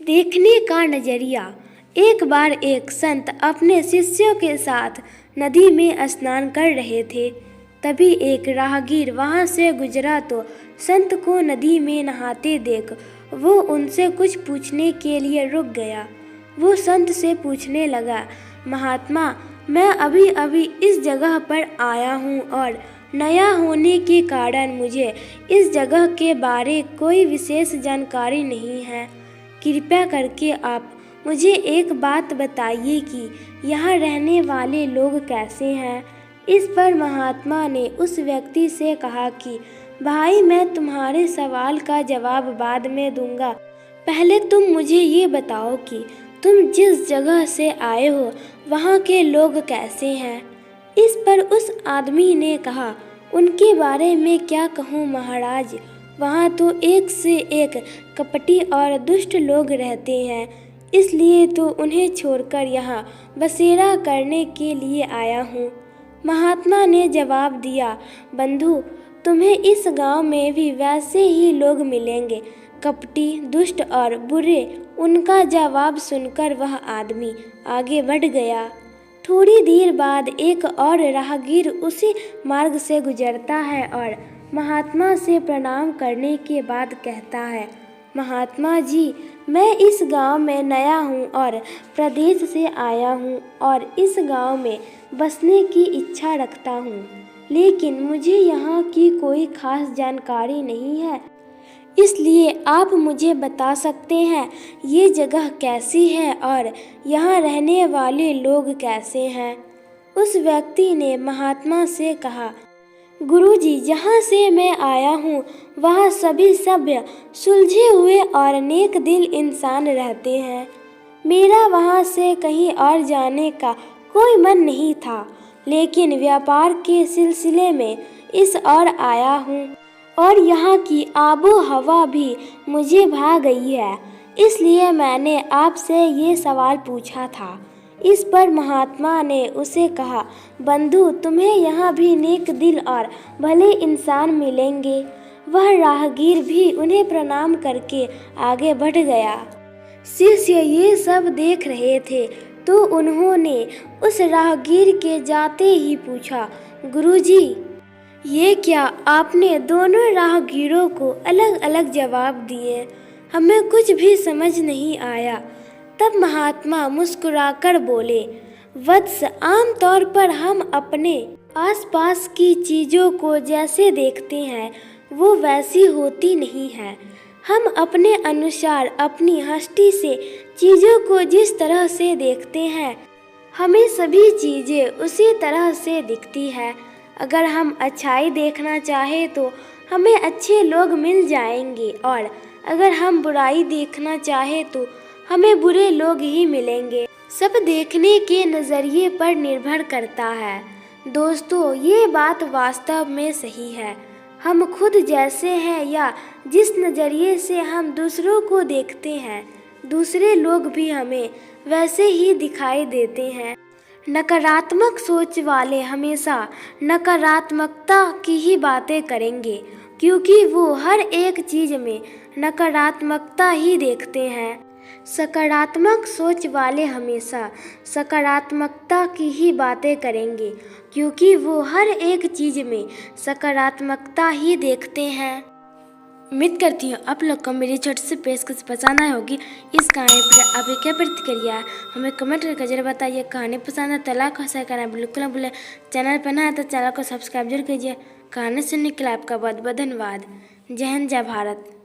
देखने का नजरिया। एक बार एक संत अपने शिष्यों के साथ नदी में स्नान कर रहे थे। तभी एक राहगीर वहां से गुजरा तो संत को नदी में नहाते देख वो उनसे कुछ पूछने के लिए रुक गया। वो संत से पूछने लगा, महात्मा, मैं अभी अभी इस जगह पर आया हूँ और नया होने के कारण मुझे इस जगह के बारे कोई विशेष जानकारी नहीं है। कृपया करके आप मुझे एक बात बताइए कि यहाँ रहने वाले लोग कैसे हैं। इस पर महात्मा ने उस व्यक्ति से कहा कि भाई, मैं तुम्हारे सवाल का जवाब बाद में दूंगा। पहले तुम मुझे ये बताओ कि तुम जिस जगह से आए हो वहाँ के लोग कैसे हैं। इस पर उस आदमी ने कहा, उनके बारे में क्या कहूँ महाराज, वहाँ तो एक से एक कपटी और दुष्ट लोग रहते हैं, इसलिए तो उन्हें छोड़कर यहाँ बसेरा करने के लिए आया हूँ। महात्मा ने जवाब दिया, बंधु, तुम्हें इस गांव में भी वैसे ही लोग मिलेंगे, कपटी, दुष्ट और बुरे। उनका जवाब सुनकर वह आदमी आगे बढ़ गया। थोड़ी देर बाद एक और राहगीर उसी मार्ग से गुजरता है और महात्मा से प्रणाम करने के बाद कहता है, महात्मा जी, मैं इस गांव में नया हूं और प्रदेश से आया हूं और इस गांव में बसने की इच्छा रखता हूं, लेकिन मुझे यहाँ की कोई खास जानकारी नहीं है, इसलिए आप मुझे बता सकते हैं ये जगह कैसी है और यहाँ रहने वाले लोग कैसे हैं। उस व्यक्ति ने महात्मा से कहा, गुरुजी, जहाँ से मैं आया हूँ वहाँ सभी सभ्य, सुलझे हुए और नेक दिल इंसान रहते हैं। मेरा वहाँ से कहीं और जाने का कोई मन नहीं था, लेकिन व्यापार के सिलसिले में इस ओर आया हूँ और यहाँ की आबो हवा भी मुझे भा गई है, इसलिए मैंने आपसे ये सवाल पूछा था। इस पर महात्मा ने उसे कहा, बंधु, तुम्हें यहाँ भी नेक दिल और भले इंसान मिलेंगे। वह राहगीर भी उन्हें प्रणाम करके आगे बढ़ गया। शिष्य ये सब देख रहे थे तो उन्होंने उस राहगीर के जाते ही पूछा, गुरुजी, ये क्या आपने दोनों राहगीरों को अलग अलग जवाब दिए? हमें कुछ भी समझ नहीं आया। तब महात्मा मुस्कुराकर बोले, वत्स, आम तौर पर हम अपने आसपास की चीज़ों को जैसे देखते हैं वो वैसी होती नहीं है। हम अपने अनुसार अपनी हस्ती से चीज़ों को जिस तरह से देखते हैं, हमें सभी चीज़ें उसी तरह से दिखती है। अगर हम अच्छाई देखना चाहें तो हमें अच्छे लोग मिल जाएंगे और अगर हम बुराई देखना चाहें तो हमें बुरे लोग ही मिलेंगे। सब देखने के नज़रिए पर निर्भर करता है। दोस्तों, ये बात वास्तव में सही है। हम खुद जैसे हैं या जिस नज़रिए से हम दूसरों को देखते हैं, दूसरे लोग भी हमें वैसे ही दिखाई देते हैं। नकारात्मक सोच वाले हमेशा नकारात्मकता की ही बातें करेंगे, क्योंकि वो हर एक चीज़ में नकारात्मकता ही देखते हैं। सकारात्मक सोच वाले हमेशा सकारात्मकता की ही बातें करेंगे, क्योंकि वो हर एक चीज़ में सकारात्मकता ही देखते हैं। उम्मीद करती हूँ आप लोग को मेरी छोटी सी पेशकश पसंद आई होगी। इस कहानी पर आपकी क्या प्रतिक्रिया है हमें कमेंट करके जरूर बताइए। कहानी पसंद है तो लाइक और शेयर करना बिल्कुल न भूलें। चैनल पर नया है तो चैनल को सब्सक्राइब जरूर कीजिए। कहानी सुनने के लिए आपका बहुत बहुत धन्यवाद। जय हिंद, जय भारत।